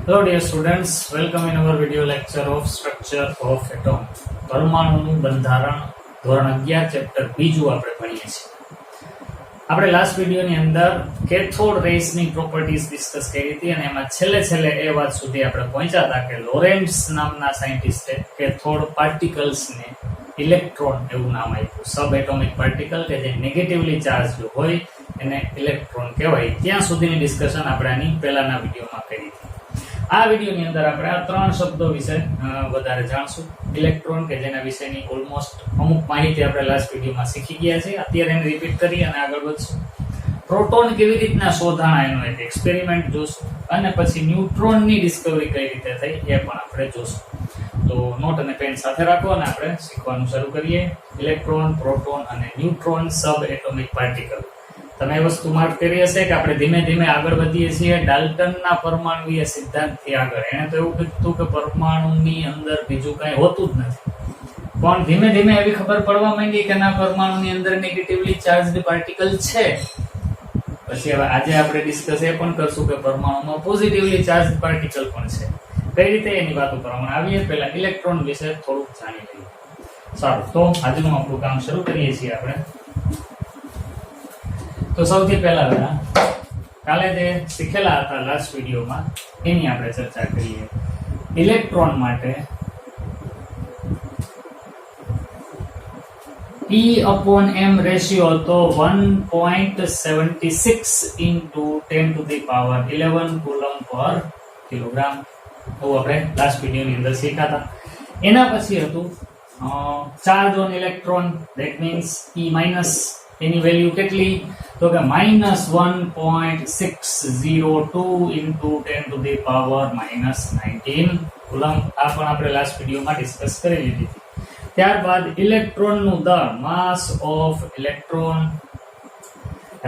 Hello dear students, welcome in our video lecture of structure of atom. પરમાણુનું બંધારણ ધોરણ 11 chapter બીજું આપણે ભણીએ છીએ. આપણે લાસ્ટ વિડિયોની અંદર કેથોડ રેસની પ્રોપર્ટીઝ ડિસ્કસ કરી હતી અને એમાં છેલ્લે એ વાત સુધી આપણે પહોંચ્યા હતા કે લોરેન્ટ્ઝ નામના સાયન્ટિસ્ટે કેથોડ પાર્ટિકલ્સને ઇલેક્ટ્રોન એવું નામ આપ્યું. સબ એટોમિક પાર્ટિકલ કે જે નેગેટિવલી ચાર્જ હોય એને ઇલેક્ટ્રોન કહેવાય. ત્યાં સુધીની ડિસ્કશન આપણે આની પહેલાના વિડિયોમાં કરી હતી. આ વિડિયોની અંદર આપણે આ ત્રણ શબ્દો વિશે વધારે જાણશું. ઇલેક્ટ્રોન કે જેના વિશેની ઓલમોસ્ટ અમુક માહિતી આપણે લાસ્ટ વિડિયોમાં શીખી ગયા છે. અત્યારે એને રિપીટ કરી અને આગળ વધશું. પ્રોટોન કેવી રીતના શોધાણા એનો એક એક્સપેરિમેન્ટ જોશું અને પછી ન્યુટ્રોનની ડિસ્કવરી કઈ રીતે થઈ એ પણ આપણે જોશું. તો નોટ અને પેન સાથે રાખો અને આપણે શીખવાનું શરૂ કરીએ. ઇલેક્ટ્રોન, પ્રોટોન અને ન્યુટ્રોન સબ એટોમિક પાર્ટિકલ. તમે એ વસ્તુ માર્ક કરી હશે કે આપણે ધીમે ધીમે આગળ વધીએ છીએ ડાલ્ટનના પરમાણુય સિદ્ધાંતથી આગળ. એને તો એવું કીધું કે પરમાણુની અંદર બીજું કઈ હોતું જ નથી, પણ ધીમે ધીમે એવી ખબર પડવા માંડી કે ના, પરમાણુની અંદર નેગેટિવલી ચાર્જડ પાર્ટિકલ છે. પછી હવે આજે આપણે ડિસ્કસ એ પણ કરશું કે પરમાણુમાં પોઝિટિવલી ચાર્જડ પાર્ટિકલ પણ છે. કઈ રીતે એની વાતો કરવામાં આવીએ. પહેલા ઇલેક્ટ્રોન વિશે થોડુંક જાણી લઈએ. સારું, તો આજનું આપણું કામ શરૂ કરીએ છીએ આપણે. તો સૌથી પહેલા કાલે જે શીખેલા હતા લાસ્ટ વિડીયોમાં એની આપણે ચર્ચા કરીએ. ઇલેક્ટ્રોન માટે E/m રેશિયો હતો 1.76 into 10⁻11 કુલમ પર કિલોગ્રામ. એવું આપણે લાસ્ટ વિડીયોની અંદર શીખ્યા હતા. એના પછી હતું charge on electron, that means E-, any value કેટલી? તો કે -1.602 into 10⁻19 કુલમ. આ પણ આપણે લાસ્ટ વિડીયોમાં ડિસ્કસ કરી લીધી હતી. ત્યારબાદ ઇલેક્ટ્રોનનું દળ, માસ ઓફ ઇલેક્ટ્રોન,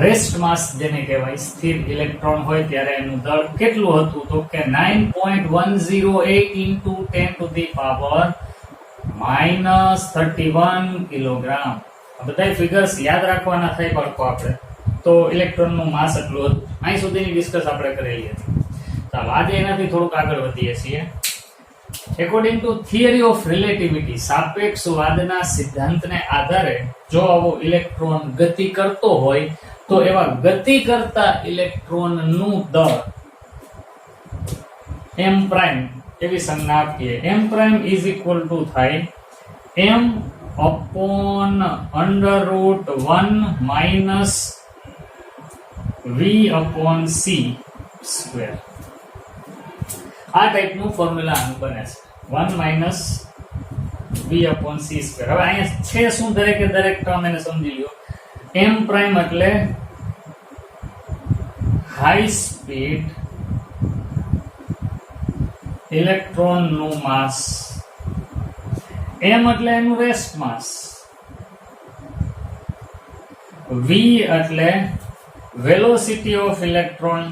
રેસ્ટ માસ જેને કહેવાય, સ્થિર ઇલેક્ટ્રોન હોય ત્યારે એનું દળ કેટલું હતું? તો કે 9.108 into 10⁻31 કિલોગ્રામ. બધા ફિગર્સ યાદ રાખવાના થાય બાળકો આપણે. તો ઇલેક્ટ્રોનનું માસ એટલું હતું. અહીં સુધીની ડિસ્કસ આપણે કરેલી હતી. ચાલો આજે એનાથી થોડુંક આગળ વધીએ છીએ. According to theory of relativity, સાપેક્ષવાદના સિદ્ધાંતને આધારે જો આવો ઇલેક્ટ્રોન ગતિ કરતો હોય તો એવા ગતિ કરતા ઇલેક્ટ્રોનનું દળ m' એવી સંજ્ઞા આપીએ. m' ઇઝ ઇક્વલ ટુ થાય m upon √1 - v/c સ્ક્વેર. આ ટાઈપનું ફોર્મ્યુલા આનું બને છે, 1 - v/c સ્ક્વેર. હવે અહીંયા છે શું? દરેક ટર્મ એને સમજી લ્યો. m' એટલે હાઈ સ્પીડ ઇલેક્ટ્રોન નું માસ, m એટલે એનું રેસ્ટ માસ, v એટલે વેલોસિટી ઓફ ઇલેક્ટ્રોન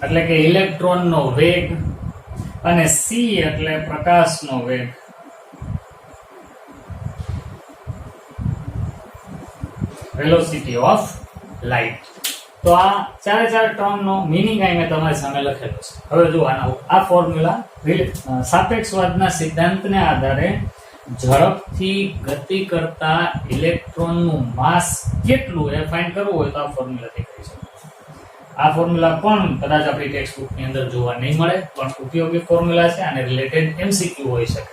એટલે કે ઇલેક્ટ્રોનનો વેગ, અને c એટલે પ્રકાશનો વેગ. Velocity of light. તો આ ચારે ટર્મનો મિનિંગ અહીં મેં તમારી સામે લખેલો છે. હવે જો આ ફોર્મ્યુલા સાપેક્ષવાદના સિદ્ધાંતને આધારે ઝડપથી ગતિ કરતા ઇલેક્ટ્રોનનું માસ કેટલું એ ફાઇન્ડ કરવું હોય તો આ ફોર્મ્યુલાથી કરી શકો. આ ફોર્મ્યુલા પણ કદાચ આપણી ટેક્સ્ટ બુકની અંદર જોવા નહીં મળે, પણ ઉપયોગી ફોર્મ્યુલા છે. આને રિલેટેડ MCQ હોઈ શકે.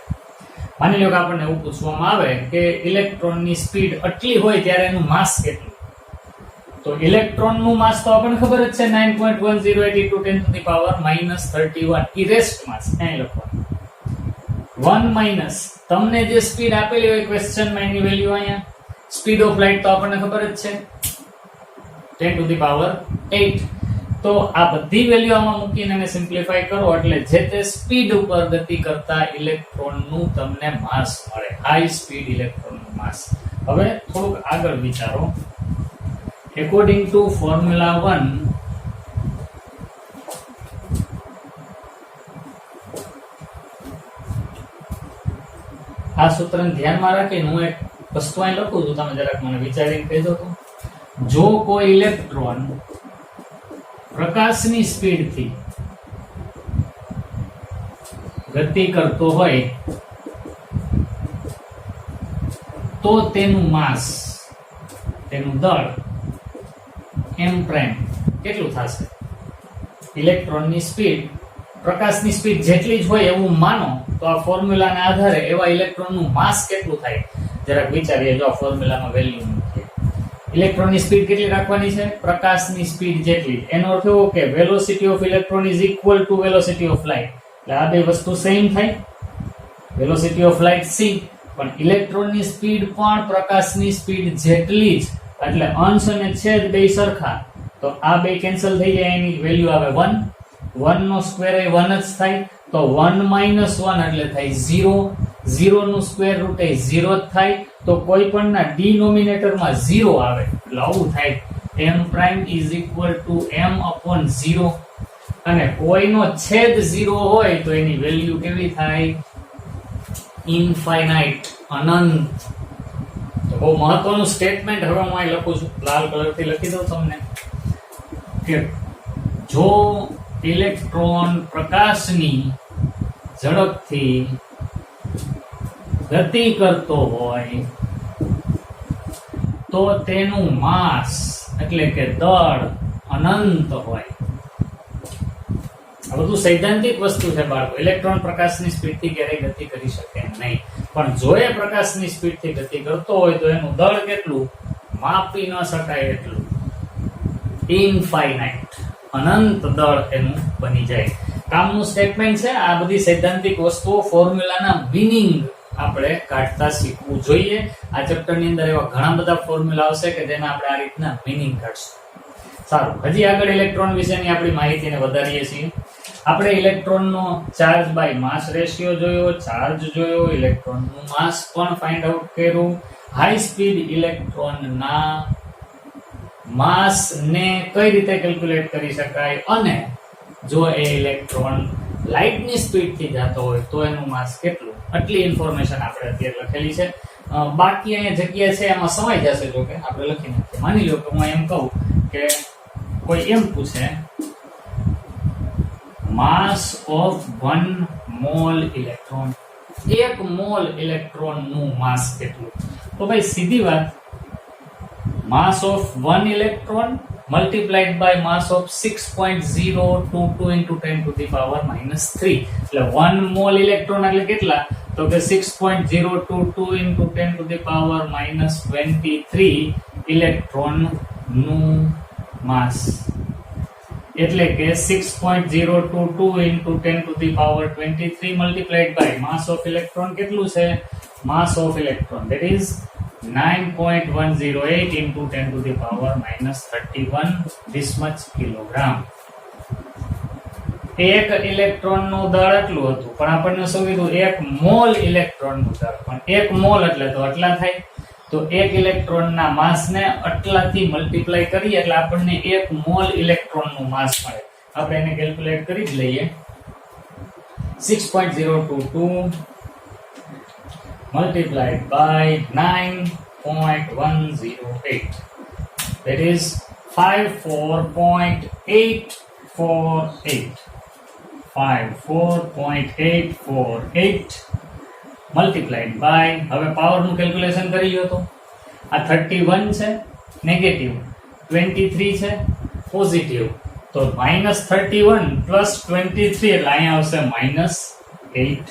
માની લો કે આપણને એવું પૂછવામાં આવે કે ઇલેક્ટ્રોનની સ્પીડ આટલી હોય ત્યારે એનું માસ કેટલું? તો ઇલેક્ટ્રોનનું માસ તો આપણને ખબર જ છે, 9.108 into 10⁻31 ઈ રેસ્ટ માસ. અહીં લખવાનું 1 - તમને જે સ્પીડ આપેલી હોય ક્વેશ્ચનમાં એની વેલ્યુ અહીંયા, સ્પીડ ઓફ લાઇટ તો આપણને ખબર જ છે 10⁸. તો આ બધી વેલ્યુ આમાં મૂકીને એને સિમ્પ્લિફાય કરો એટલે જે તે સ્પીડ ઉપર ગતિ કરતા ઇલેક્ટ્રોનનું તમને માસ મળે, હાઈ સ્પીડ ઇલેક્ટ્રોનનું માસ. હવે થોડુંક આગળ વિચારો. એકોર્ડિંગ ટુ ફોર્મ્યુલા 1, આ સૂત્રને ધ્યાનમાં રાખીને હું એક વસ્તુ અહીં લખું છું, તમે જરાક મને વિચારીને કહી દો. જો કોઈ ઇલેક્ટ્રોન પ્રકાશની સ્પીડથી ગતિ કરતો હોય તો તેનું માસ, તેનું દળ m પ્રાઇમ કેટલું થશે? ઇલેક્ટ્રોનની સ્પીડ પ્રકાશની સ્પીડ જેટલી જ હોય એવું માનો તો આ ફોર્મ્યુલાના આધારે એવા ઇલેક્ટ્રોનનું માસ કેટલું થાય જરાક વિચારીએ. જો આ ફોર્મ્યુલામાં વેલ્યુ મૂકીએ, ઇલેક્ટ્રોનની સ્પીડ કેટલી રાખવાની છે? પ્રકાશની સ્પીડ જેટલી. એનો અર્થ એવો કે velocity of electron is equal to velocity of light. એટલે આ બે વસ્તુ સેમ થાય. વેલોસિટી ઓફ લાઇટ c, પણ ઇલેક્ટ્રોનની સ્પીડ પણ પ્રકાશની સ્પીડ જેટલી જ, એટલે અંશ અને છેદ બે સરખા. તો આ બે કેન્સલ થઈ જાય, એની વેલ્યુ આવે 1. 1 નો સ્ક્વેર એ 1 જ થાય, તો 1 માઇનસ 1 એટલે થાય 0. 0 નું સ્ક્વેર રૂટ એ 0 જ થાય, તો કોઈ પણ ના ડિનોમિનેટરમાં 0 આવે. એટલે આવું થાય m prime is equal to m upon 0. અને કોઈનો છેદ 0 હોય તો એની વેલ્યુ કેવી થાય? ઇનફાઇનાઇટ, અનંત. તો બહુ મહત્વનું સ્ટેટમેન્ટ હવે હું અહીં લખું છું, લાલ કલરથી લખી દઉં તમને કે જો ઇલેક્ટ્રોન પ્રકાશની ઝડપથી ગતિ કરતો હોય તો તેનું માસ એટલે કે દળ અનંત હોય. આ બધું સૈદ્ધાંતિક વસ્તુ છે બાળકો. ઇલેક્ટ્રોન પ્રકાશની સ્પીડથી ક્યારેય ગતિ કરી શકે નહીં, પણ જો એ પ્રકાશની સ્પીડથી ગતિ કરતો હોય તો એનું દળ કેટલું માપી ન શકાય એટલું. ઇનફાઇનાઇટ, અનંત દળ એનું બની જાય. કામનું સ્ટેટમેન્ટ છે. આ બધી સૈદ્ધાંતિક વસ્તુઓ ફોર્મ્યુલાના મિનિંગ આપણે કાઢતા શીખવું જોઈએ. આ ચેપ્ટરની અંદર એવા ઘણા બધા ફોર્મ્યુલા આવશે કે જેના આપણે આ રીતના મિનિંગ કાઢશું. સારું, હજી આગળ ઇલેક્ટ્રોન વિશેની આપણી માહિતીને વધારીએ છીએ. આપણે ઇલેક્ટ્રોનનો ચાર્જ બાય માસ રેશિયો જોયો, ચાર્જ જોયો, ઇલેક્ટ્રોનનું માસ પણ ફાઇન્ડ આઉટ કર્યું. હાઈ સ્પીડ ઇલેક્ટ્રોનના માસ ને કઈ રીતે કેલ્ક્યુલેટ કરી શકાય, અને જો એ ઇલેક્ટ્રોન લાઇટની સ્પીડથી જતો હોય તો એનું માસ કેટલું. આટલી ઇન્ફોર્મેશન આપણે અત્યારે લખેલી છે. બાકી અહીંયા જગ્યા છે એમાં સમાઈ જશે. જો કે આપણે લખી નાખીએ. માની લો કે હું એમ કહું કે કોઈ એમ પૂછે mass of 1 mole electron, 1 mole ઇલેક્ટ્રોનનું માસ કેટલું? તો ભાઈ સીધી વાત, mass of 1 electron multiplied by mass of 6.022 into 10 to the power minus 3. એટલે 1 મોલ ઇલેક્ટ્રોન એટલે કેટલા? તો કે 6.022 into 10 to the power minus 23 electron નું માસ. એટલે કે 6.022 into 10 to the power 23 multiplied by mass of electron કેટલું છે? mass of electron that is 9.108 into 10 to the power minus 31 this much kilogram. એક ઇલેક્ટ્રોન નું દળ એટલું હતું, પણ આપણને શું કીધું? 1 મોલ ઇલેક્ટ્રોન નું દળ. પણ 1 મોલ એટલે તો આટલા થાય. તો 1 ઇલેક્ટ્રોન ના માસ ને આટલાથી મલ્ટીપ્લાય કરીએ એટલે આપણને 1 મોલ ઇલેક્ટ્રોન નું માસ મળે. આપણે એને કેલ્ક્યુલેટ કરી જ લઈએ. 6.022 multiplied by 9.108, that is 54.848. 54.848 multiplied by, હવે પાવર નું કેલ્ક્યુલેશન કરી લો. તો આ 31 છે નેગેટિવ, 23 છે પોઝિટિવ, તો -31 પ્લસ 23 એટલે અહીંયા આવશે -8.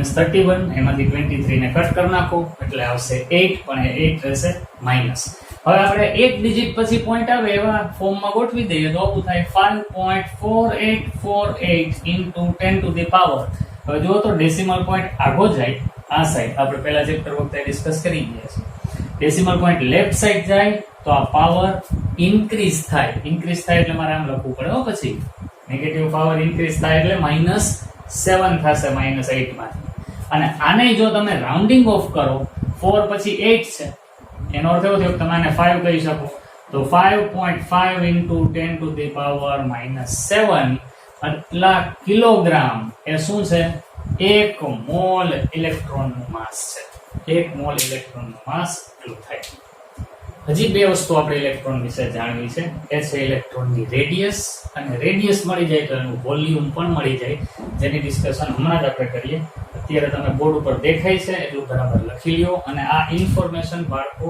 -31 એમાંથી 23 ને કટ કરી નાખો એટલે આવશે 8, પણ એ 8 રહેશે માઇનસ. હવે આપણે એક ડિજિટ પછી પોઈન્ટ આવે એવા ફોર્મમાં ગોઠવી દઈએ તો આવું થાય 5.4848 into 10 to the power. હવે જો તો ડેસિમલ પોઈન્ટ આગો જાય આ સાઈડ, આપણે પહેલા ચેપ્ટર વખતે ડિસ્કસ કરી ગયા છે. ડેસિમલ પોઈન્ટ લેફ્ટ સાઈડ જાય તો આ પાવર ઇન્ક્રીઝ થાય. ઇન્ક્રીઝ થાય એટલે મારે આમ લખવું પડે. પછી નેગેટિવ પાવર ઇન્ક્રીઝ થાય એટલે -7 થશે -8 માંથી. અને આને જો તમે રાઉન્ડિંગ ઓફ કરો, 4 પછી 8 છે, એનો અર્થ એવો થયો કે તમે આને 5 કહી શકો. તો 5.5 into 10 to the power -7 આટલા કિલોગ્રામ એ શું છે? 1 મોલ ઇલેક્ટ્રોન નું માસ છે. 1 મોલ ઇલેક્ટ્રોન નું માસ એટલું થાય. હજી બે વસ્તુ આપણે ઇલેક્ટ્રોન વિશે જાણવી છે. એ છે ઇલેક્ટ્રોનની રેડિયસ, અને રેડિયસ મળી જાય તો એનું વોલ્યુમ પણ મળી જાય, જેની ડિસ્કશન હમણાં જ આપણે કરીએ. અત્યારે તમે બોર્ડ ઉપર દેખાય છે એટલું બરાબર લખી લ્યો, અને આ ઇન્ફોર્મેશન બાળકો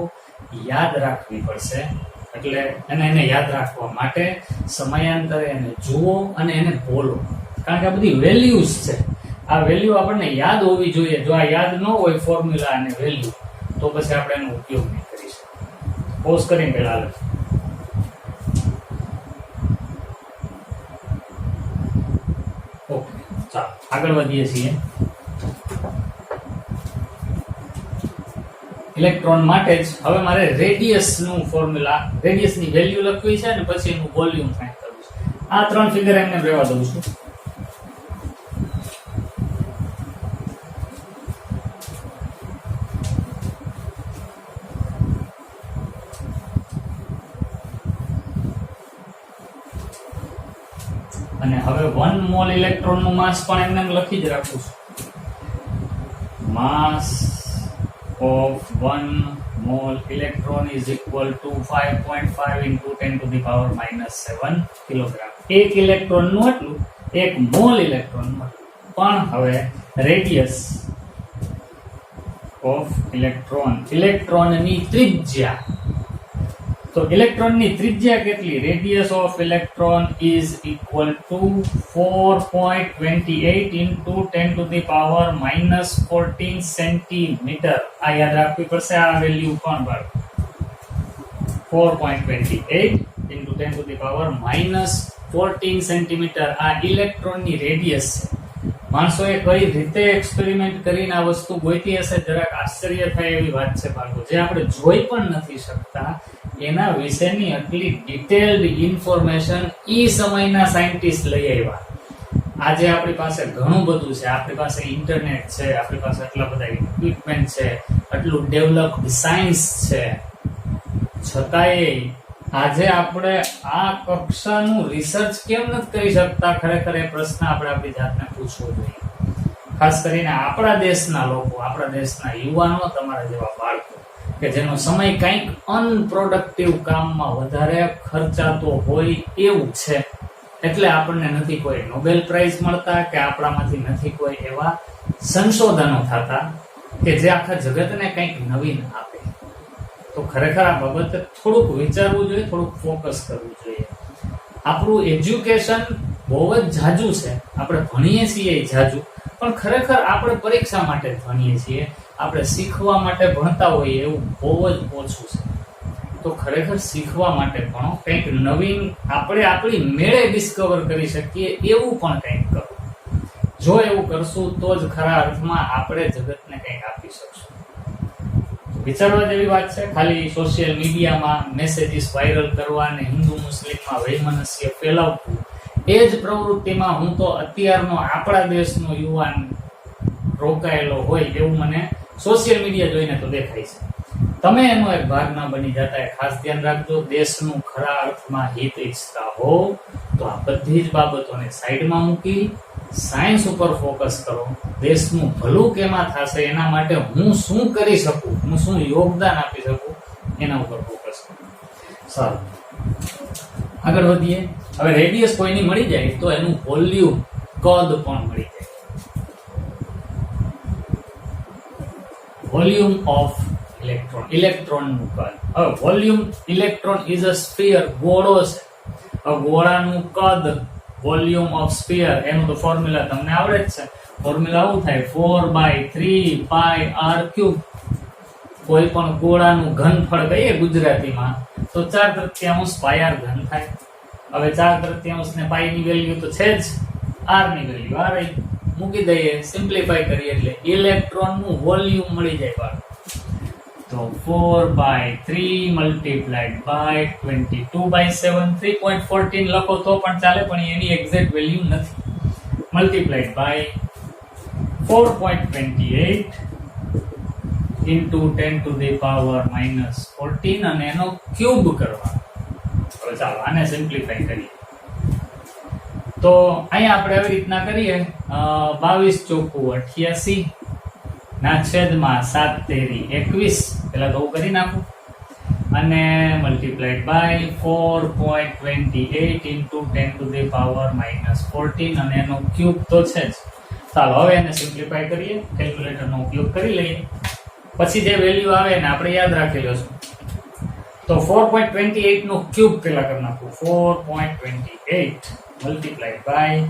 યાદ રાખવી પડશે. એટલે એને યાદ રાખવા માટે સમયાંતરે એને જુઓ અને એને બોલો, કારણ કે આ બધી વેલ્યુઝ છે. આ વેલ્યુ આપણને યાદ હોવી જોઈએ. જો આ યાદ ન હોય ફોર્મ્યુલા અને વેલ્યુ, તો પછી આપણે એનો ઉપયોગ નહીં કરી શકીએ. પોઝ કરીને પેલા હાલો. ઓકે, ચાલો આગળ વધીએ છીએ. ઇલેક્ટ્રોન માટે જ હવે મારે રેડિયસ નું ફોર્મ્યુલા, રેડિયસ ની વેલ્યુ લખવી છે અને પછી એનું વોલ્યુમ ફાઇન્ડ કરવું છે. આ ત્રણ ફિગર એમને રહેવા દઉં છું. અને હવે 1 મોલ ઇલેક્ટ્રોન નું માસ પણ એમને લખી જ રાખું છું. માસ of 1 mole electron is equal to 5.5 into 10 to the power minus 7 kilogram. એક ઇલેક્ટ્રોન નું એટલું, એક મોલ ઇલેક્ટ્રોન નું એટલું. પણ હવે રેડિયસ ઓફ ઇલેક્ટ્રોન, ઇલેક્ટ્રોનની ત્રિજ્યા. તો ઇલેક્ટ્રોનની ત્રિજ્યા કેટલી? Radius of electron is equal to 4.28 into 10 to the power minus 14 centimetre. આ યાદ રાખવી પડશે. આ વેલ્યુ પણ બાળ 4.28 into 10 to the power minus 14 centimetre. આ ઇલેક્ટ્રોનની રેડિયસ છે. માણસોએ કઈ રીતે એક્સપેરિમેન્ટ કરીને આ વસ્તુ ગોતી હશે, જરાક આશ્ચર્ય થાય એવી વાત છે બાળકો. જે આપણે જોઈ પણ નથી શકતા એના વિશેની આટલી ડિટેલ્ડ ઇન્ફોર્મેશન ઈ સમયના સાયન્ટિસ્ટ લઈ આવ્યા. આજે આપણી પાસે ઘણું બધું છે. આપણી પાસે ઇન્ટરનેટ છે, આપણી પાસે આટલા બધા ઇક્વિપમેન્ટ છે, આટલું ડેવલપ્ડ સાયન્સ છે, છતાંય આજે આપણે આ કક્ષાનું રિસર્ચ કેમ નથી કરી શકતા? ખરેખર એ પ્રશ્ન આપણે આપણી જાતને પૂછવો જોઈએ. ખાસ કરીને આપણા દેશના લોકો, આપણા દેશના યુવાનો, તમારા જેવા બાળકો કે જેનો સમય કંઈક અનપ્રોડક્ટિવ કામમાં વધારે ખર્ચાતો હોય એવું છે. એટલે આપણને નથી કોઈ નોબેલ પ્રાઇઝ મળતા, કે આપણામાંથી નથી કોઈ એવા સંશોધનો થતા કે જે આખા જગતને કંઈક નવીન આપે. તો ખરેખર આ બાબતે થોડુંક વિચારવું જોઈએ, થોડુંક ફોકસ કરવું જોઈએ. આપણું એજ્યુકેશન બહુ જ જાજુ છે. આપણે ભણીએ છીએ જાજુ, પણ ખરેખર આપણે પરીક્ષા માટે જ ભણીએ છીએ. આપણે શીખવા માટે ભણતા હોઈએ એવું બહુ જ ઓછું છે. તો ખરેખર શીખવા માટે ભણો, કંઈક નવીન આપણે આપણી મેળે ડિસ્કવર કરી શકીએ એવું પણ કંઈક કરો. જો એવું કરશું તો જ ખરા અર્થમાં આપણે જગતને કંઈક આપી શકશું. વિચારવા જેવી વાત છે. ખાલી સોશિયલ મીડિયામાં મેસેજીસ વાયરલ કરવા અને હિન્દુ મુસ્લિમમાં વૈમનસ્ય ફેલાવવું, એ જ પ્રવૃત્તિમાં હું તો અત્યારનો આપણા દેશનો યુવાન રોકાયેલો હોય એવું મને સોશિયલ મીડિયા જોઈને તો દેખાય છે. તમે એનો એક ભાગ ના બની જતા. ખાસ ધ્યાન રાખજો. દેશનું ખરા અર્થમાં હિત ઈચ્છતા હો તો આ બધી જ બાબતોને સાઈડમાં મૂકી સાયન્સ ઉપર ફોકસ કરો. દેશનું ભલું કેમાં થશે એના માટે હું શું કરી શકું, હું શું યોગદાન આપી શકું, એના ઉપર ફોકસ કરો. સારું, આગળ વધીએ. હવે રેડિયસ કોઈની મળી જાય તો એનું વોલ્યુમ, કદ પણ મળી જાય. વોલ્યુમ ઓફ ઇલેક્ટ્રોન, ઇલેક્ટ્રોનનું કદ. હવે volume, electron is a sphere, ગોળો છે. હવે ગોળાનું કદ, વોલ્યુમ ઓફ સ્ફિયર, એનું તો ફોર્મ્યુલા તમને આવડે જ છે. ફોર્મ્યુલા શું થાય? 4/3πr³. કોઈ પણ ગોળાનું ઘનફળ કહીએ ગુજરાતીમાં તો 4/3 પાય ઘન થાય. હવે 4/3 ને પાઈ ની વેલ્યુ તો છે જ, r ની વેલ્યુ આ રહી, મૂકી દઈએ, સિમ્પ્લિફાય કરીએ એટલે ઇલેક્ટ્રોન નું વોલ્યુમ મળી જાય બાળકો. તો 4/3 multiplied by 22/7, 3.14 લખો તો પણ ચાલે, પણ એની એક્ઝેક્ટ વેલ્યુ નથી. Multiplied by 4.28 into 10 to the power minus 14 અને એનો ક્યુબ કરવા. હવે ચાલો આને સિમ્પ્લિફાય કરીએ. તો અહીંયા આપણે આવી રીતના કરીએ, 22 ચોકુ 88 ના છેદમાં 7 તેરી 21. પેલા તો હું કરી નાખું. અને multiplied by 4.28 into 10 to the power -14 અને એનો ક્યુબ તો છે જ. ચાલો હવે એને સિમ્પ્લિફાય કરીએ, કેલ્ક્યુલેટરનો ઉપયોગ કરી લઈએ, પછી જે વેલ્યુ આવે ને આપણે યાદ રાખી લઈશું. તો 4.28 નો ક્યુબ પેલા કરી નાખું. 4.28 મલ્ટીપ્લાઈડ બાય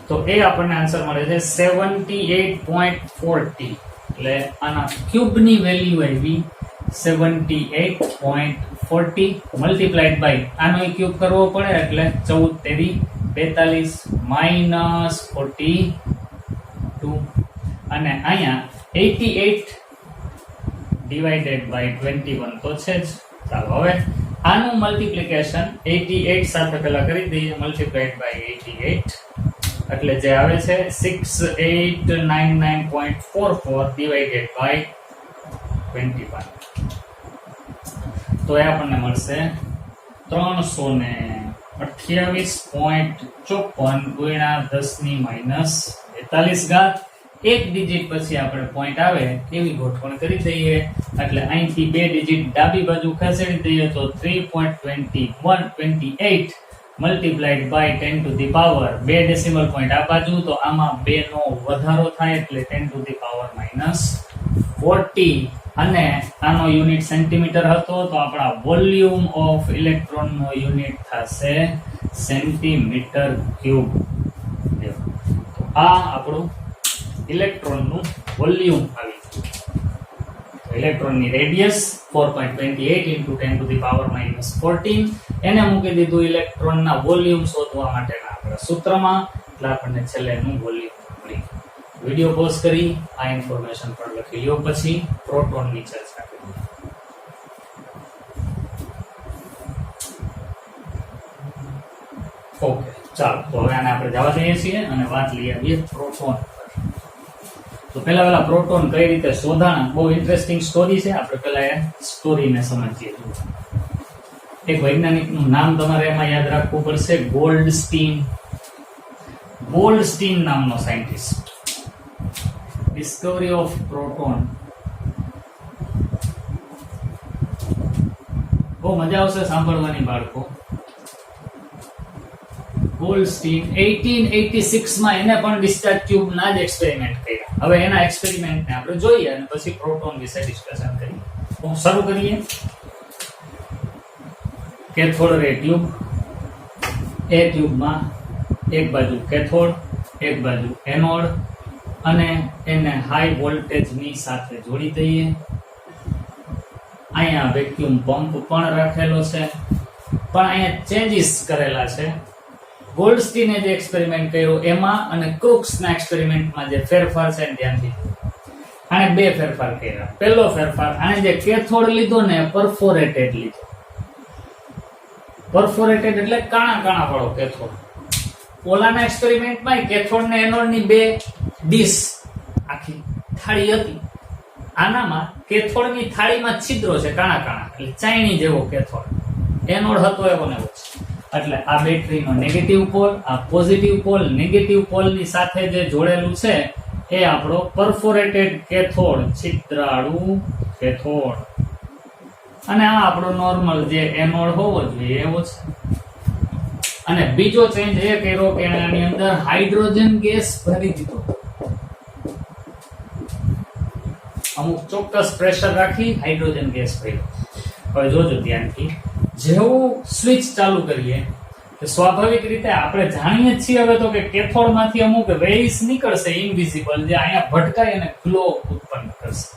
તો એ આપણને આન્સર મળે છે 78.40. એટલે આના ક્યુબ ની વેલ્યુ આવી 78.40 મલ્ટીપ્લાઈડ બાય આનો ક્યુબ કરવો પડે એટલે 14 તેરી 42 -42 અને અહીંયા 88 ડિવાઇડેડ બાય 21 તો છે જ. ચાલો હવે આનું મલ્ટીપ્લિકેશન 88 સાથે પેલા કરી દઈએ. મલ્ટીપ્લાઈડ બાય 88 એટલે જે આવે છે 6899.44 ડિવાઇડેડ બાય 21. તો એ આપણને મળશે 328.54 ગુણ્યા 10⁻42. એક ડિજિટ પછી આપણે પોઈન્ટ આવે એવી ગોઠવણ કરી દઈએ. એટલે અહીંથી બે ડિજિટ ડાબી બાજુ ખસેડી દઈએ તો 3.28 multiplied by 10 to the power, બે ડેસિમલ પોઈન્ટ આ બાજુ તો આમાં 2 નો વધારો થાય એટલે 10 ટુ ધી પાવર -40 અને આનો યુનિટ સેન્ટીમીટર હતો તો આપણા વોલ્યુમ ઓફ ઇલેક્ટ્રોન નો યુનિટ થશે સેન્ટીમીટર ક્યુબ. આ આપણું ઇલેક્ટ્રોન નું વોલ્યુમ આવી ગયું. ઇલેક્ટ્રોનની radius 4.28 into 10 to the power -14 એને મૂકી દીધું ઇલેક્ટ્રોનના વોલ્યુમ શોધવા માટેના આપણા સૂત્રમાં. એટલે આપણને છેલ્લે એનું વોલ્યુમ મળી. વિડિયો પોઝ કરી આ ઇન્ફોર્મેશન પણ લખી લ્યો, પછી પ્રોટોનની ચર્ચા કરીએ. ઓકે, ચાલો તો હવે આને આપણે જવા દઈએ છીએ અને વાત લઈ આવીએ પ્રોટોન. તો પહેલા પ્રોટોન કઈ રીતે શોધાણા, બહુ ઇન્ટરેસ્ટિંગ સ્ટોરી છે. આપણે પહેલા એ સ્ટોરીને સમજીએ. એક વૈજ્ઞાનિકનું નામ તમારે એમાં યાદ રાખવું પડશે, ગોલ્ડસ્ટીન. ગોલ્ડસ્ટીન નામનો સાયન્ટિસ્ટ. Discovery of proton. બહુ મજા આવશે સાંભળવાની બાળકો. ગોલ્ડસ્ટીન 1886 માં એને પણ ડિસ્ચાર્જ ટ્યુબ ના જ એક્સપેરિમેન્ટ કર્યા. હવે એના એક્સપેરિમેન્ટને આપણે જોઈએ અને પછી પ્રોટોન વિશે ડિસ્કશન કરીએ. તો શરૂ કરીએ. કેથોડ રે ટ્યુબ. એ ટ્યુબમાં એક બાજુ કેથોડ, એક બાજુ એનોડ અને એને હાઈ વોલ્ટેજની સાથે જોડી દઈએ. અહીંયા વેક્યુમ પંપ પણ રાખેલો છે, પણ અહીંયા ચેન્જીસ કરેલા છે. ગોલ્ડસ્ટીને જે એક્સપેરિમેન્ટ કર્યો એમાં અને ક્રુક્સના એક્સપેરિમેન્ટમાં જે ફેરફાર છે ધ્યાનથી. આને બે ફેરફાર કર્યા. પહેલો ફેરફાર, આને જે કેથોડ લીધો ને પરફોરેટેડ લીધો. પરફોરેટેડ એટલે કાણા કાણા વાળો કેથોડ. ઓલાના એક્સપેરિમેન્ટમાં કેથોડ ને એનોડ ની બે ડીશ આખી થાળી હતી. આનામાં કેથોડની થાળીમાં છિદ્રો છે કાણા કાણા, એટલે ચાયણી જેવો કેથોડ. એનોડ હતો એવો ને એવો. એટલે આ બેટરીનો નેગેટિવ પોલ, આ પોઝિટિવ પોલ. નેગેટિવ પોલની સાથે જે જોડેલું છે એ આપણો પરફોરેટેડ કેથોડ, છિદ્રાળુ કેથોડ. અને આ આપણો નોર્મલ જે એનોડ હોવો જોઈએ એવો છે. અને બીજો ચેન્જ એ કર્યો કે આની અંદર હાઇડ્રોજન ગેસ ભરી દીધો. અમુક ચોક્કસ પ્રેશર રાખી હાઇડ્રોજન ગેસ ભર્યો. હવે જોજો ધ્યાનથી, જેવું સ્વિચ ચાલુ કરીએ તો સ્વાભાવિક રીતે આપણે જાણીએ છીએ હવે તો કે કેથોડ માંથી અમુક રેઝ નીકળશે ઇનવિઝિબલ, જે અહીંયા ભટકાય અને ગ્લો ઉત્પન્ન કરશે.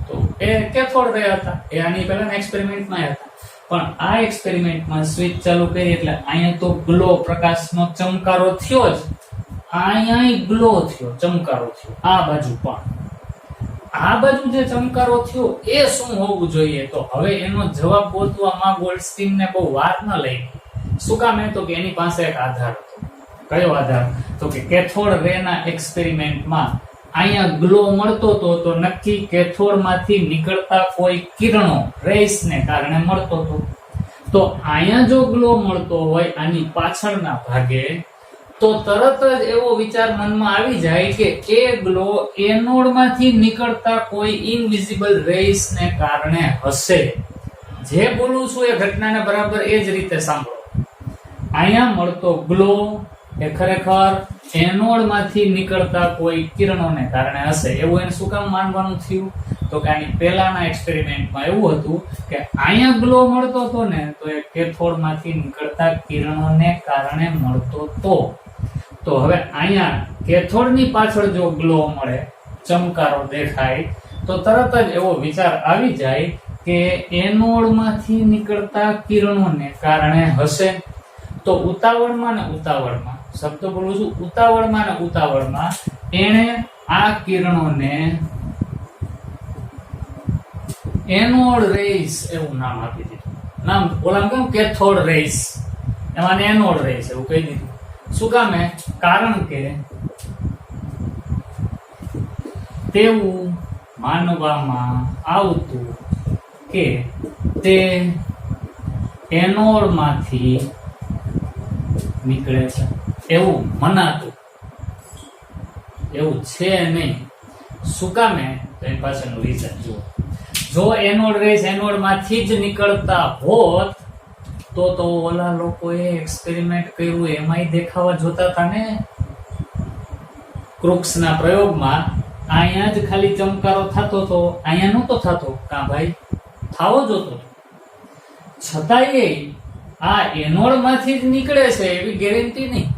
તો એ કેથોડ રે હતા, એ આની પહેલાના એક્સપેરિમેન્ટમાં હતા. પણ આ એક્સપેરિમેન્ટમાં સ્વિચ ચાલુ કરી એટલે અહીંયા તો ગ્લો, પ્રકાશનો ચમકારો થયો જ. અહીંયા ગ્લો થયો, ચમકારો થયો. આ બાજુ પણ આ બાજુ જે ચમકારો થયો એ શું હોવું જોઈએ? તો હવે એનો જવાબ ગોતવામાં ગોલ્ડસ્ટીનને બહુ વાર ન લઈ. શું કામ? તો કે એની પાસે એક આધાર હતો. કયો આધાર? તો કે કેથોડ રેના એક્સપેરિમેન્ટમાં અહીંયા ગ્લો મળતો હતો તો નક્કી કેથોડમાંથી નીકળતા કોઈ કિરણો, રેસને કારણે મળતો હતો. તો અહીંયા જો ગ્લો મળતો હોય આની પાછળના ભાગે, તો તરત જ એવો વિચાર મનમાં આવી જાય કે એ ગ્લો એનોડ માંથી નીકળતા કોઈ ઇનવિઝિબલ રેઝ ને કારણે હશે. જે બોલું છું એ ઘટનાને બરાબર એ જ રીતે સાંભળો. અહીંયા મળતો ગ્લો એ ખરેખર એનોડ માંથી નીકળતા કોઈ કિરણોને કારણે હશે. એવું એને શું કામ માનવાનું થયું? તો કે આની પહેલાના એક્સપેરિમેન્ટમાં એવું હતું કે અહીંયા ગ્લો મળતો હતો ને તો એ કેથોડ માંથી નીકળતા કિરણોને કારણે મળતો હતો. તો હવે અહીંયા કેથોડ ની પાછળ જો ગ્લો મળે, ચમકારો દેખાય, તો તરત જ એવો વિચાર આવી જાય કે એનોડ માંથી નીકળતા કિરણોને કારણે હશે. તો ઉતાવળમાં શબ્દ બોલું છું, ઉતાવળમાં એણે આ કિરણોને એનોડ રેઝ એવું નામ આપી દીધું. નામ ઓલામાં કેમ કેથોડ રેઝ, એમાં એનોડ રેઝ એવું કહી દીધું. શું કામે? કારણ કે તેવું માનવામાં આવતું કે તે એનોડ માંથી નીકળે છે એવું મનાતું. એવું છે નહીં. શું કામે? તો એની પાછળનું રીઝન જુઓ. જો એનોડ રેઝ એનોડ માંથી જ નીકળતા હોત તો ઓલા લોકોએ એક્સપેરિમેન્ટ કર્યું એમાંય દેખાવા જોતા હતા ને. ક્રુક્સના પ્રયોગમાં અહીંયા જ ખાલી ચમકારો થતો હતો, અહીંયા નહોતો થતો. કા ભાઈ? થાવો જોતો. છતાંય આ એનોડ માંથી જ નીકળે છે એવી ગેરંટી નહીં.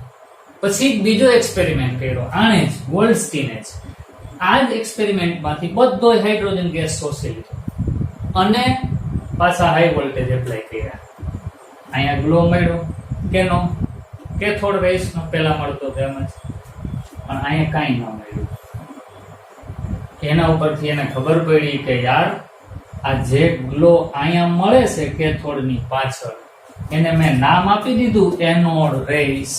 પછી બીજો એક્સપેરિમેન્ટ કર્યો આણે જ, ગોલ્ડસ્ટીને જ. આ જ એક્સપેરિમેન્ટમાંથી બધો હાઇડ્રોજન ગેસ શોષી લીધો અને પાછા હાઈ વોલ્ટેજ એપ્લાય કર્યા. અહીંયા ગ્લો મળ્યો કેનો? કેથોડ રેઝનો પહેલા મળતો તેમ જ, પણ અહીંયા કાંઈ ન મળ્યું. એના ઉપરથી એને ખબર પડી કે યાર આ જે ગ્લો અહીંયા મળે છે કેથોડની પાછળ, એને મેં નામ આપી દીધું એનોડ રેઝ,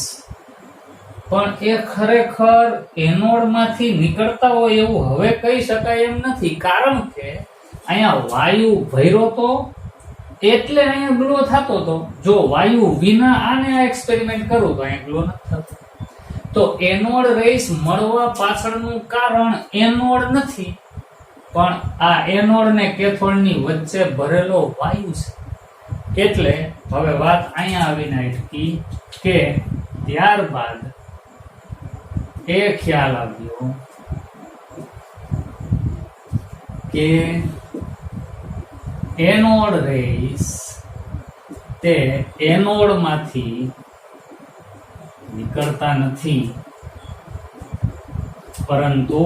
પણ એ ખરેખર એનોડ માંથી નીકળતા હોય એવું હવે કહી શકાય એમ નથી. કારણ કે અહીંયા વાયુ ભર્યો તો એટલે અહીંયા ગ્લો થતો હતો. જો વાયુ વિના આને આ એક્સપેરિમેન્ટ કરું તો અહીંયા ગ્લો નથી થતો. તો એનોડ રેઝ મળવા પાછળનું કારણ એનોડ નથી, પણ આ એનોડ ને કેથોડ ની વચ્ચે ભરેલો વાયુ છે. એટલે હવે વાત અહીંયા આવીને અટકી કે ત્યારબાદ એ ખ્યાલ આવ્યો કે એનોડ રેઝ તે એનોડ માંથી નીકળતા નથી, પરંતુ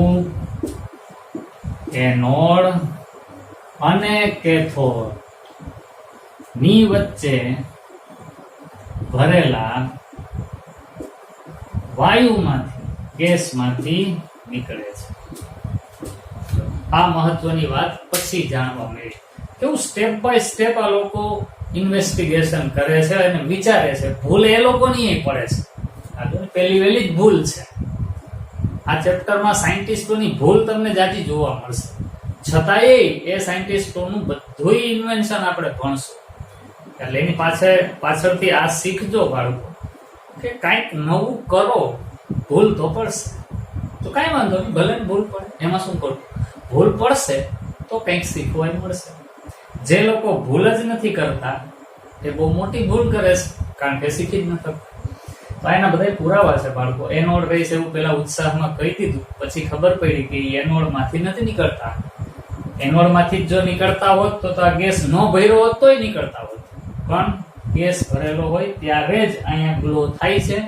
એનોડ અને કેથોડ ની વચ્ચે ભરેલા વાયુમાંથી, ગેસમાંથી નીકળે છે. આ મહત્વની વાત પછી જાણવા મળી. કેવું સ્ટેપ બાય સ્ટેપ આ લોકો ઇન્વેસ્ટિગેશન કરે છે અને વિચારે છે. ભૂલ એ લોકોની પડે છે. આ તો પહેલી વહેલી જ ભૂલ છે. આ ચેપ્ટરમાં સાયન્ટિસ્ટોની ભૂલ તમને જાજી જોવા મળશે. છતાંય એ સાયન્ટિસ્ટોનું બધું ઇન્વેન્શન આપણે ભણશું. એટલે એની પાછળથી આ શીખજો બાળકો કે કાંઈક નવું કરો. ભૂલ તો પડશે તો કાંઈ વાંધો નહીં, ભલે ભૂલ પડે, એમાં શું કરું? ભૂલ પડશે તો કંઈક શીખવા મળશે. જે લોકો ભૂલ જ નથી કરતા એ બહુ મોટી ભૂલ કરે છે, કારણ કે શીખી જ નથી. તો એના બધા પુરાવા છે બાળકો. એનોડ રેઝ એવું પેલા ઉત્સાહમાં કહી દીધું, પછી ખબર પડી કે એનોડ માંથી નથી નીકળતા. એનોડ માંથી જો નીકળતા હોત તો આ ગેસ ન ભર્યો હોત તોય નીકળતા હોત, પણ ગેસ ભરેલો હોય ત્યારે જ અહીંયા ગ્લો થાય છે.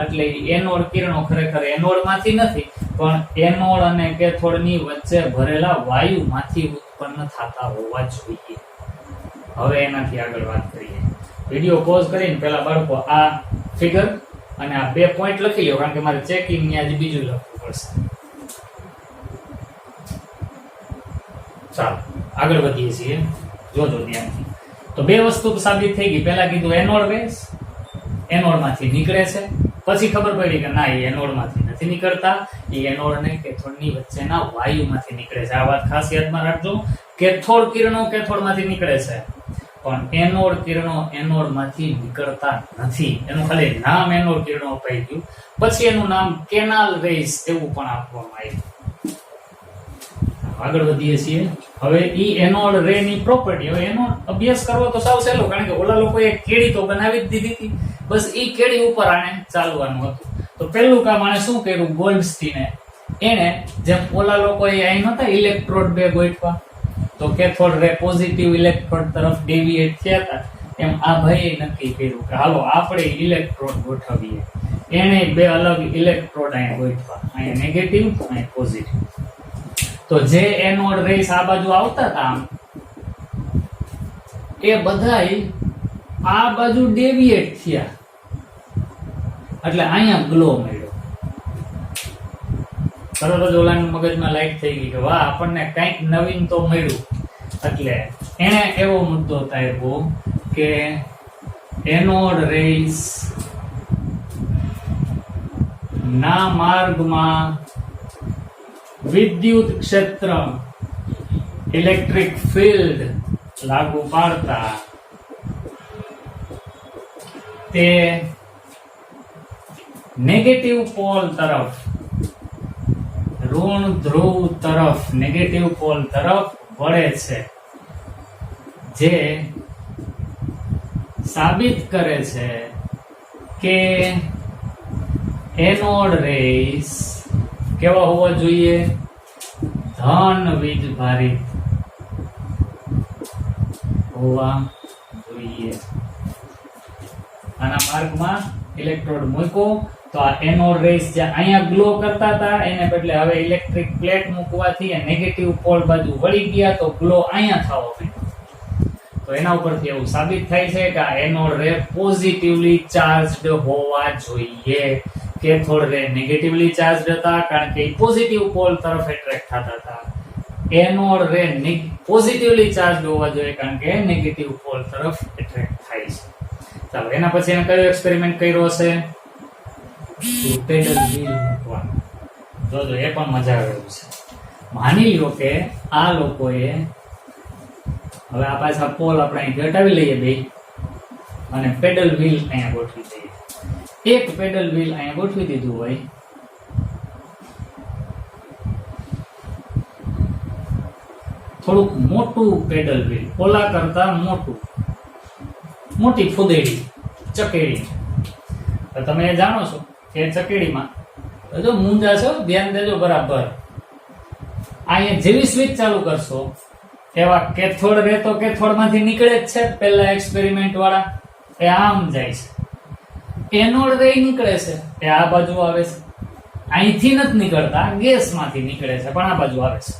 એટલે એનોડ કિરણો ખરેખર એનોડ માંથી નથી, પણ એનોડ અને કેથોડ ની વચ્ચે ભરેલા વાયુ માંથી ઉત્પન્ન થતા હોવા જોઈએ. હવે એનાથી આગળ વાત કરીએ. વિડીયો પોઝ કરીને પેલા બાળકો આ ફિગર અને આ 2 પોઈન્ટ લખી લો, કારણ કે મારે ચેકિંગ ની આજે બીજું લખવું પડશે. ચાલો આગળ વધીએ છીએ. જોજો ધ્યાનથી. તો 2 વસ્તુ સાબિત થઈ ગઈ. પહેલા કીધું એનોડ રેઝ એનોડ માંથી નીકળે છે. પછી ખબર પડી કે ના, એ એનોડ માંથી નથી નીકળતા, એ એનોડ ને કેથોડ ની વચ્ચેના વાયુ માંથી નીકળે છે. આ વાત ખાસ યાદમાં રાખજો. કેથોડ કિરણો કેથોડ માંથી નીકળે છે પણ એનોડ કિરણો એનોડ માંથી નીકળતા નથી. એનું ખાલી નામ એનોડ કિરણો અપાઈ ગયું. પછી એનું નામ કેનાલ રેઝ એવું પણ આપવામાં આવ્યું. આગળ વધીએ છીએ. હવે ઈ એનોડ રે ની પ્રોપર્ટી, હવે એનો અભ્યાસ કરવો તો સાવ સહેલો, કારણ કે ઓલા લોકોએ કેડી તો બનાવી જ દીધી હતી. બસ ઈ કેડી ઉપર આને ચાલવાનું હતું. તો પહેલું કામ આને શું કર્યું, ગોલ્ડસ્ટીને એને જેમ ઓલા લોકોએ અહીં નતા ઇલેક્ટ્રોડ બે ગોઠવા, તો કેથોડ રે પોઝિટિવ ઇલેક્ટ્રોડ તરફ ડેવિએટ થયા હતા, એમ આ ભાઈએ નક્કી કર્યું કે હાલો આપણે ઇલેક્ટ્રોડ ગોઠવીએ. એને બે અલગ ઇલેક્ટ્રોડ અહીં ગોઠવા, અહીં નેગેટિવ અહીં પોઝિટિવ. તો જે એનોડ રેસ આ બાજુ આવતા હતા એ બધાય આ બાજુ ડેવિએટ થયા, એટલે અહીંયા ગ્લો મળ્યો. તરત જ ઓલાના મગજમાં લાઈટ થઈ ગઈ કે વાહ, આપણને કંઈક નવીન તો મળ્યું. એટલે એને એવો મુદ્દો તાર્યો કે એનોડ રેસ ના માર્ગમાં વિદ્યુત ક્ષેત્ર ઇલેક્ટ્રિક ફિલ્ડ લાગુ પાડતા તે નેગેટિવ પોલ તરફ, ઋણ ધ્રુવ તરફ, નેગેટિવ પોલ તરફ વળે છે, જે સાબિત કરે છે કે એનોડ રેસ કેવા હોવા જોઈએ, ધન વીજભારિત હોવા જોઈએ. આના માર્ગમાં ઇલેક્ટ્રોડ મૂક્યો તો આ એનોડ રેસ જે અહીંયા ગ્લો કરતા હતા એને બદલે હવે ઇલેક્ટ્રિક પ્લેટ મૂકવાથી નેગેટિવ પોલ બાજુ વળી ગયા, તો ગ્લો અહીંયા થવા માંડ્યો. તો એના ઉપરથી એવું સાબિત થાય છે કે આ એનોડ રે પોઝિટિવલી ચાર્જડ હોવા જોઈએ. કેથોડ રે નેગેટિવલી ચાર્જડ હતા, કારણ કે પોઝિટિવ પોલ તરફ એટ્રેક્ટ થતા હતા. એનોડ રે પોઝિટિવલી ચાર્જડ હોવા જોઈએ, કારણ કે નેગેટિવ પોલ તરફ એટ્રેક્ટ થાય છે. ચાલો, એના પછી એને કયો એક્સપેરિમેન્ટ કર્યો હશે, પેડલ વ્હીલ મૂકવાનો. જોજો, એ પણ મજા આવે એવું છે. માની લ્યો કે આ લોકોએ હવે આ પાછા પોલ આપણે અહીં ઘટાવી લઈએ બે, અને પેડલ વ્હીલ અહીંયા ગોઠવી દઈએ. એક પેડલ વ્હીલ અહીંયા ગોઠવી દીધું હોય, થોડુંક મોટું પેડલ વ્હીલ, ઓલા કરતા મોટી ફુદેડી ચકેડી. તમે જાણો છો કે ચકેડીમાં જો મુંજા છો, ધ્યાન દેજો બરાબર. અહીંયા જેવી સ્વિચ ચાલુ કરશો એવા કેથોડ રે તો કેથોડ માંથી નીકળે જ છે. પહેલા એક્સપેરિમેન્ટ વાળા એ આમ જાય છે, એનોડ રે નીકળે છે એ આ બાજુ આવે છે. અહીંથી નથી નીકળતા, ગેસ માંથી નીકળે છે પણ આ બાજુ આવે છે.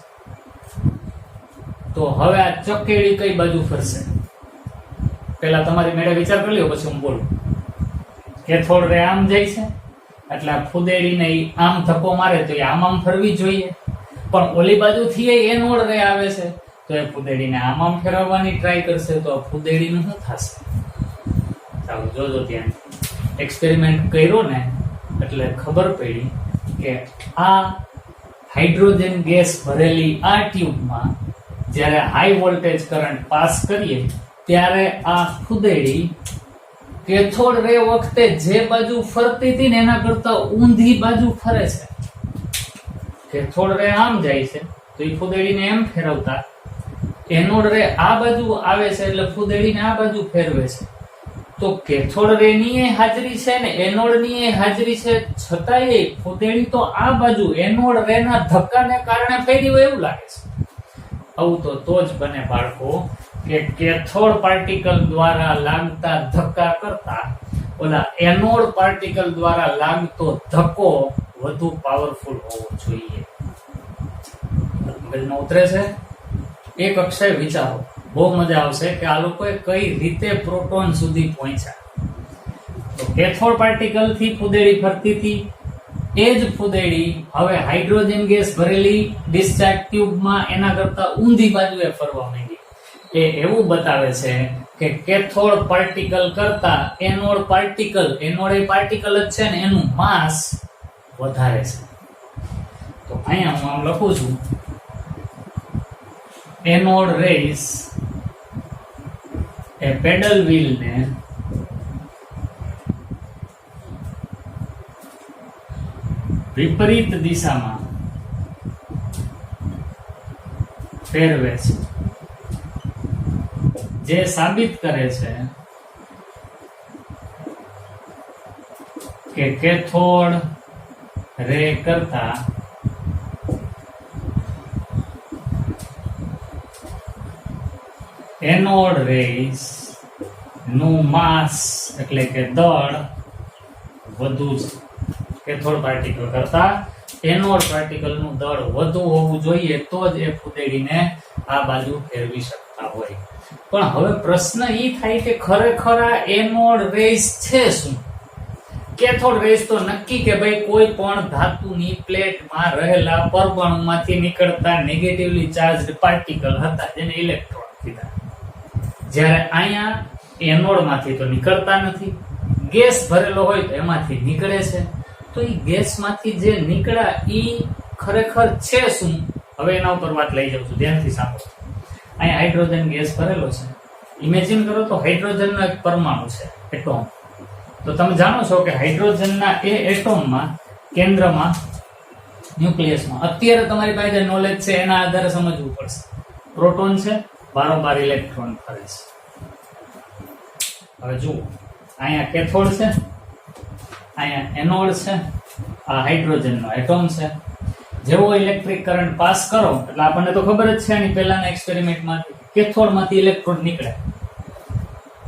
તો હવે આ ચકેડી કઈ બાજુ ફરશે, પેલા તમારી મેળે વિચાર કરી લ્યો, પછી હું બોલું. કેથોડ રે આમ જાય છે એટલે આ ફુદેડીને આમ ધક્કો મારે તો એ આમ ફરવી જોઈએ, પણ ઓલી બાજુથી એનોડ રે આવે છે તો એ ફુદેડીને આમ ફેરવવાની ટ્રાય કરશે, તો આ ફુદેડીનું શું થશે? ચાલો જોજો, ત્યાં એક્સપેરિમેન્ટ કર્યો ને એટલે ખબર પડી કે આ હાઇડ્રોજન ગેસ ભરેલી આ ટ્યુબમાં જ્યારે હાઈ વોલ્ટેજ કરંટ પાસ કરીએ ત્યારે આ ફુદેડી કેથોડ રે વખતે જે બાજુ ફરતી હતી ને એના કરતા ઊંધી બાજુ ફરે છે. કેથોડ રે આમ જાય છે તો એ ફુદેડીને એમ ફેરવતા એનોડ રે આ બાજુ આવે છે એટલે ફુદેડીને આ બાજુ ફેરવે છે. તો કેથોડ રે ની હાજરી છે ને એનોડ ની હાજરી છે, છતાંય ફુદેડી તો આ બાજુ એનોડ રે ના ધક્કાને કારણે ફેરી હોય એવું લાગે છે. આવું તો જ બને બાળકો કે કેથોડ પાર્ટિકલ દ્વારા લાગતા ધક્કા કરતા ઓલા એનોડ પાર્ટિકલ દ્વારા લાગતો ધક્કો વધુ પાવરફુલ હોવો જોઈએ. મગજમાં ઉતરે છે? એક અક્ષય વિચારો, બહુ મજા આવશે કે આ લોકોએ કઈ રીતે પ્રોટોન સુધી પહોંચ્યા. તો કેથોડ પાર્ટિકલ થી ફુદેડી ફરતી હતી, એ જ ફુદેડી હવે હાઇડ્રોજન ગેસ ભરેલી ડિસ્ચાર્જ ટ્યુબમાં એના કરતા ઊંધી બાજુએ ફરવા માંડી. એ એવું બતાવે છે કે કેથોડ પાર્ટિકલ કરતા એનોડ પાર્ટિકલ, એનોડ એ પાર્ટિકલ જ છે ને એનું માસ વધારે છે. તો અહીંયા હું આમ લખું છું, એનોડ રેસ એ પેડલ વ્હીલ ને વિપરીત દિશામાં ફેરવે છે, જે સાબિત કરે છે કે કેથોડ રે કરતા એનોડ રેસ નું માસ એટલે કે દળ વધુ છે. કેથોડ પાર્ટિકલ કરતા એનોડ પાર્ટિકલ નું દળ વધુ હોવું જોઈએ તો જ એ ફૂદેડીને આ બાજુ ફેરવી શકતા હોય. પણ હવે પ્રશ્ન એ થાય કે ખરેખર આ એનોડ રેસ છે શું? કેથોડ રેસ તો નક્કી કે ભાઈ કોઈ પણ ધાતુની પ્લેટમાં રહેલા પરમાણુમાંથી નીકળતા નેગેટિવલી ચાર્જડ પાર્ટિકલ હતા જેને ઇલેક્ટ્રોન કીધા. જ્યારે અહીંયા એનોડ માંથી તો નીકળતા નથી, ગેસ ભરેલો હોય તો એમાંથી નીકળે છે. તો એ ગેસ માંથી જે નીકળ્યા એ ખરેખર છે શું? હવે એના ઉપર વાત લઈ જાઉં છું, ધ્યાનથી સાંભળો. અહીંયા હાઇડ્રોજન ગેસ ભરેલો છે. ઇમેજિન કરો તો હાઇડ્રોજનનો એક પરમાણુ છે, એટોમ. તો તમે જાણો છો કે હાઇડ્રોજનના એ એટોમમાં કેન્દ્રમાં ન્યુક્લિયસમાં અત્યારે તમારી પાસે નોલેજ છે એના આધારે સમજવું પડશે. પ્રોટોન છે, બારોબાર ઇલેક્ટ્રોન ફરે છે. હવે જુઓ, અહીંયા કેથોડ છે, અહીંયા એનોડ છે, આ હાઇડ્રોજનનો એટોમ છે. જેવો ઇલેક્ટ્રિક કરંટ પાસ કરો એટલે આપણને તો ખબર જ છે આની પહેલાના એક્સપેરિમેન્ટમાં કેથોડમાંથી ઇલેક્ટ્રોન નીકળે.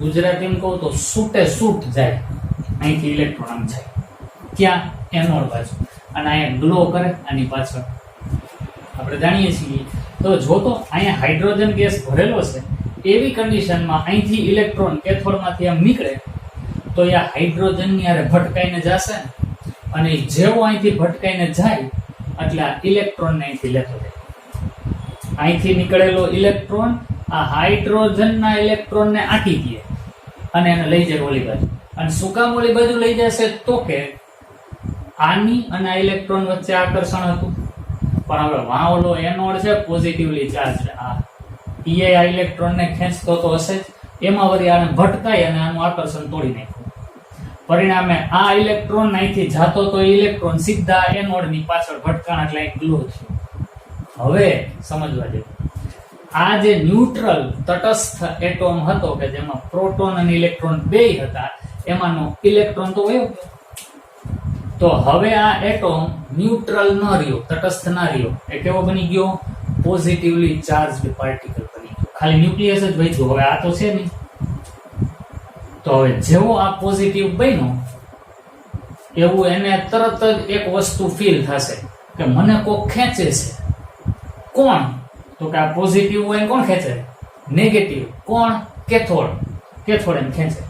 ગુજરાતીમાં કહું તો છૂટે છૂટ જાય, અહીંથી ઇલેક્ટ્રોન આમ જાય ક્યાં? એનોડ બાજુ. અને અહીંયા ગ્લો કરે આની પાછળ. આપણે જાણીએ છીએ. તો જો તો અહીંયા હાઇડ્રોજન ગેસ ભરેલો છે એવી કન્ડિશનમાં અહીંથી ઇલેક્ટ્રોન કેથોડમાંથી આમ નીકળે તો એ હાઇડ્રોજનની હારે ભટકાઈને જશે અને જેવો અહીંથી ભટકાઈને જાય એટલે આ ઇલેક્ટ્રોનને અહીંથી લેતો જાય. અહીંથી નીકળેલો ઇલેક્ટ્રોન આ હાઇડ્રોજનના ઇલેક્ટ્રોનને આંટી દે અને એને લઈ જાય ઓલી બાજુ. અને શું કામ ઓલી બાજુ લઈ જશે? તો કે આની અને આ ઇલેક્ટ્રોન વચ્ચે આકર્ષણ હતું. પણ હવે વાં ઓલો એનોડ છે પોઝિટિવલી ચાર્જ, આ ઈ આ ઇલેક્ટ્રોનને ખેંચતો તો હશે જ. એમાં વળી આને ભટકાય અને આનું આકર્ષણ તોડી નાખ્યું. પરિણામે આ ઇલેક્ટ્રોન અહીંથી જાતો તો ઇલેક્ટ્રોન સીધા એનોડની પાછળ ભટકાણ એટલે એક ગ્લો થયો. હવે સમજવા જેવું, આ જે ન્યુટ્રલ તટસ્થ એટોમ હતો કે જેમાં પ્રોટોન અને ઇલેક્ટ્રોન બેય હતા એમાંનો ઇલેક્ટ્રોન તો વયો ગયો. તો હવે આ એટોમ ન્યુટ્રલ ન રહ્યો, તટસ્થ ના રહ્યો. એ કેવો બની ગયો? પોઝિટિવલી ચાર્જડ પાર્ટિકલ બની ગયો. ખાલી ન્યુક્લિયસ જ વધ્યો. હવે આ તો છે નહીં. તો હવે જેવો આ પોઝિટિવ બન્યો એવું એને તરત જ એક વસ્તુ ફીલ થશે કે મને કોક ખેંચે છે. કોણ? તો કે આ પોઝિટિવ હોય કોણ ખેંચે? નેગેટિવ. કોણ? કેથોડ. કેથોડ એમ ખેંચે.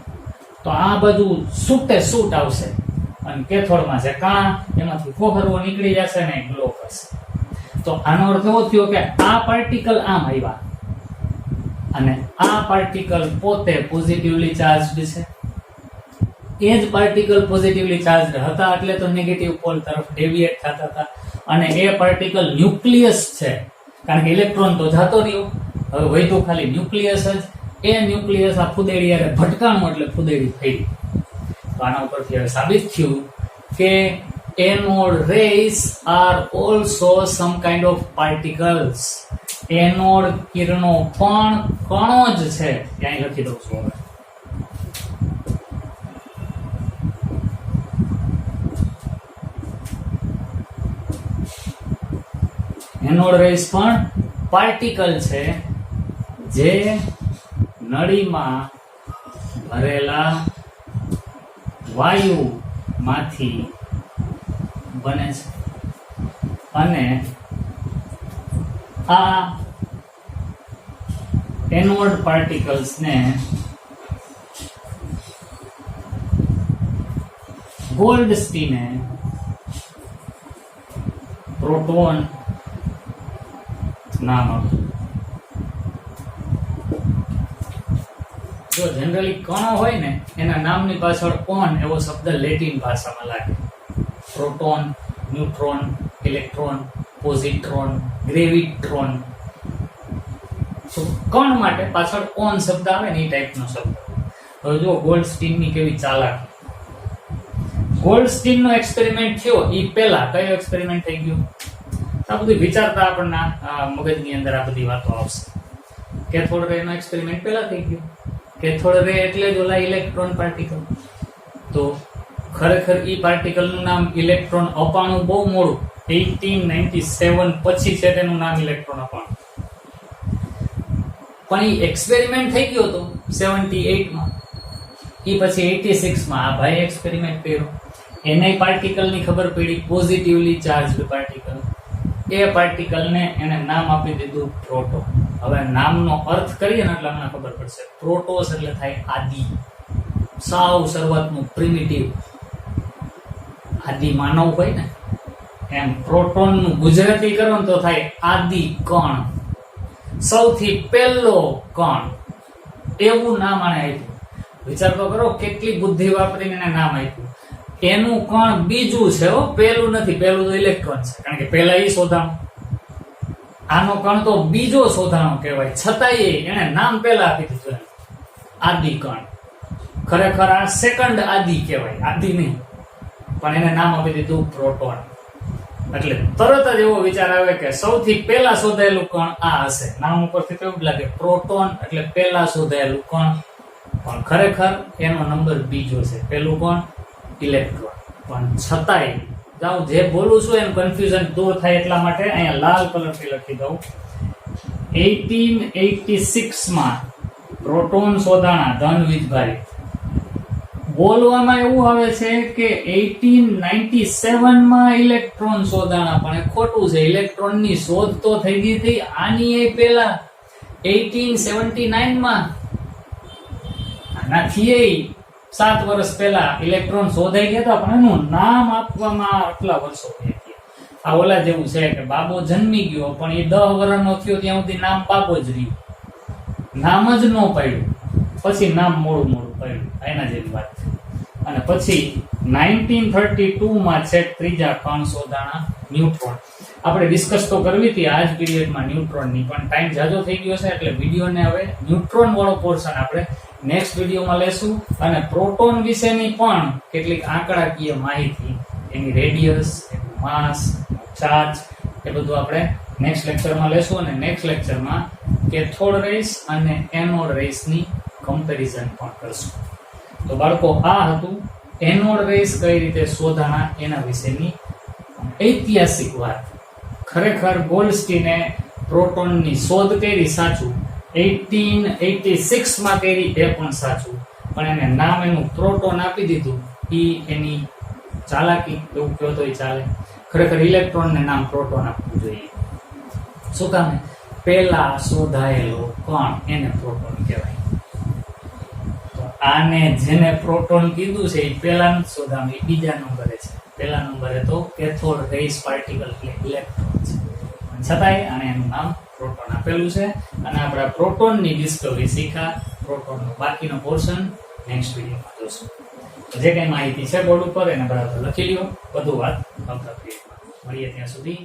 તો આ બધું છૂટે છૂટ આવશે અને કેથોડમાં છે કાં એમાંથી ફોહરવો નીકળી જશે ને ગ્લો કરશે. તો આનો અર્થ એવો થયો કે આ પાર્ટિકલ આમ આવ્યા અને આ પાર્ટિકલ પોતે પોઝિટિવલી ચાર્જડ છે. એ જ પાર્ટિકલ પોઝિટિવલી ચાર્જડ હતા એટલે તો નેગેટિવ પોલ તરફ ડેવિએટ થતા હતા. અને એ પાર્ટિકલ ન્યુક્લિયસ છે કારણ કે ઇલેક્ટ્રોન તો જાતો રહ્યો. હવે વધ્યું ખાલી ન્યુક્લિયસ જ. એ ન્યુક્લિયસ આ ફૂદેડી યારે ભટકાણું એટલે ફૂદેડી થઈ. તો આના ઉપરથી હવે સાબિત થયું કે anode rays are also some kind of particles. Anode કિરણો પણ કણો જ છે. ત્યાં લખી દઉં છું હવે. એનોડ રેસ પણ પાર્ટિકલ છે જે નળીમાં ભરેલા વાયુમાંથી બને છે. અને આ એનોડ પાર્ટિકલ્સ ને ગોલ્ડસ્ટીને પ્રોટોન નામ આપ્યું. જો જનરલી કણો હોય ને એના નામની પાછળ ઓન એવો શબ્દ લેટિન ભાષામાં લાગે. Proton, neutron, electron, positron, graviton. તો કણ માટે પાછળ ઓન શબ્દ આવે ને એ ટાઈપનો શબ્દ. હવે જો ગોલ્ડસ્ટીનની કેવી ચાલાકી. ગોલ્ડસ્ટીનનો એક્સપેરિમેન્ટ થયો એ પહેલા કયો એક્સપેરિમેન્ટ થઈ ગયો? આ બધું વિચારતા આપણને મગજની અંદર આ બધી વાતો આવશે. કેથોડ રે નો એક્સપેરિમેન્ટ પહેલા થઈ ગયો. કેથોડ રે એટલે જ ઓલા ઇલેક્ટ્રોન પાર્ટિકલ. તો ખરેખર ઈ પાર્ટિકલ નું નામ ઇલેક્ટ્રોન અપાણું બહુ મોડું 1897 પછી છે તેનું નામ ઇલેક્ટ્રોન અપાણું. પણ ઈ એક્સપેરિમેન્ટ થઈ ગયો હતો 78 માં. ઈ પછી 86 માં આ ભાઈ એક્સપેરિમેન્ટ કર્યો. એને પાર્ટિકલ ની ખબર પડી, પોઝિટિવલી ચાર્જ્ડ પાર્ટિકલ. એ પાર્ટિકલ ને એને નામ આપી દીધું પ્રોટોન. હવે નામનો અર્થ કરીએ ને એટલે અમને ખબર પડશે. પ્રોટોસ એટલે થાય આદિ, સાવ શરૂઆતનું પ્રિમિટિવ, આદિ માનવ હોય ને એમ. પ્રોટોન નું ગુજરાતી કરો ને તો થાય આદિ કણ, સૌથી પહેલો કણ. એવું નામ આને આપ્યું. વિચાર તો કરો કેટલી બુદ્ધિ વાપરીને એને નામ આપ્યું. એનું કણ બીજું છે, પેલું નથી. પેલું તો ઇલેક્ટ્રોન છે, કારણ કે પેલા એ શોધાણું. આનો કણ તો બીજો શોધાણો કહેવાય, છતાંય એને નામ પેલા આપી દીધું આદિ કણ. ખરેખર આ સેકન્ડ આદિ કહેવાય, આદિ નહીં, પણ એને નામ આપી દીધું પ્રોટોન. એટલે તરત જ એવો વિચાર આવે કે સૌથી પહેલા શોધાયેલું કણ આ હશે. નામ ઉપરથી તો એવું જ લાગે પ્રોટોન એટલે પહેલા શોધાયેલું કણ, પણ ખરેખર એનો નંબર બીજો છે. પેલું કોણ? ઇલેક્ટ્રોન. પણ છતાંય જાઉં જે બોલું છું એનું કન્ફ્યુઝન દૂર થાય એટલા માટે અહીંયા લાલ કલરથી લખી દઉં. 1886 માં પ્રોટોન શોધાણા ધન વીજભારી. બોલવામાં એવું આવે છે કે 1897 માં ઇલેક્ટ્રોન શોધાણા, પણ એ ખોટું છે. ઇલેક્ટ્રોનની શોધ તો થઈ ગઈ હતી આની એ પહેલા 1879 માં. આનાથી 7 વર્ષ પહેલા ઇલેક્ટ્રોન શોધાઈ ગયા હતા, પણ એનું નામ આપવામાં આટલા વર્ષો થઈ ગયા. આ ઓલા જેવું છે કે બાબો જન્મી ગયો પણ એ 10 વર્ષનો થયો ત્યાં સુધી નામ બાબો જ રહ્યું, નામ જ ન પાડ્યું. પછી નામ મોડું પાડ્યું, એના જેવી વાત છે. અને પછી 1932 માં છેક ત્રીજા કણ શોધાણા ન્યુટ્રોન. આપણે ડિસ્કસ તો કરવી હતી આ જ પીરિયડમાં ન્યુટ્રોનની, પણ ટાઈમ જાજો થઈ ગયો છે એટલે વિડીયોને હવે ન્યુટ્રોન વાળો પોર્શન આપણે નેક્સ્ટ વિડીયોમાં લેશું. અને પ્રોટોન વિશેની પણ કેટલીક આંકડાકીય માહિતી, એની રેડિયસ, એનું માસ, ચાર્જ, એ બધું આપણે નેક્સ્ટ લેક્ચરમાં લેશું. અને નેક્સ્ટ લેક્ચરમાં કેથોડ રેસ અને એનોડ રેસની કમ્પેરિઝન પણ કરશું. તો બાળકો આ હતું એનોડ રેસ કઈ રીતે શોધાણા એના વિશેની ઐતિહાસિક વાત. ખરેખર ગોલ્ડસ્ટીને પ્રોટોનની શોધ કરી, સાચું. 1886 માં કરી, એ પણ સાચું. પણ એને નામ એનું પ્રોટોન આપી દીધું, એની ચાલાકી એવું કહો તો ચાલે. ખરેખર ઇલેક્ટ્રોનને નામ પ્રોટોન આપવું જોઈએ. શું કામ? પહેલા શોધાયેલો કણ એને પ્રોટોન કહેવાય. તો આને જેને પ્રોટોન કીધું છે એ પહેલાનું શોધાયું, એ બીજા નંબરે છે. પહેલા નંબરે તો કેથોડ રેસ પાર્ટિકલ એટલે ઇલેક્ટ્રોન છે, છતાંય આને એનું નામ પ્રોટોન આપેલું છે. અને આપણે પ્રોટોનની ડિસ્કવરી શીખ્યા. પ્રોટોનનો બાકીનો પોર્શન નેક્સ્ટ વિડીયોમાં જોશું. જે કઈ માહિતી છે બોર્ડ ઉપર એને બરાબર લખી લ્યો. બધું વાત આવતા પીરિયડમાં મળીએ. ત્યાં સુધી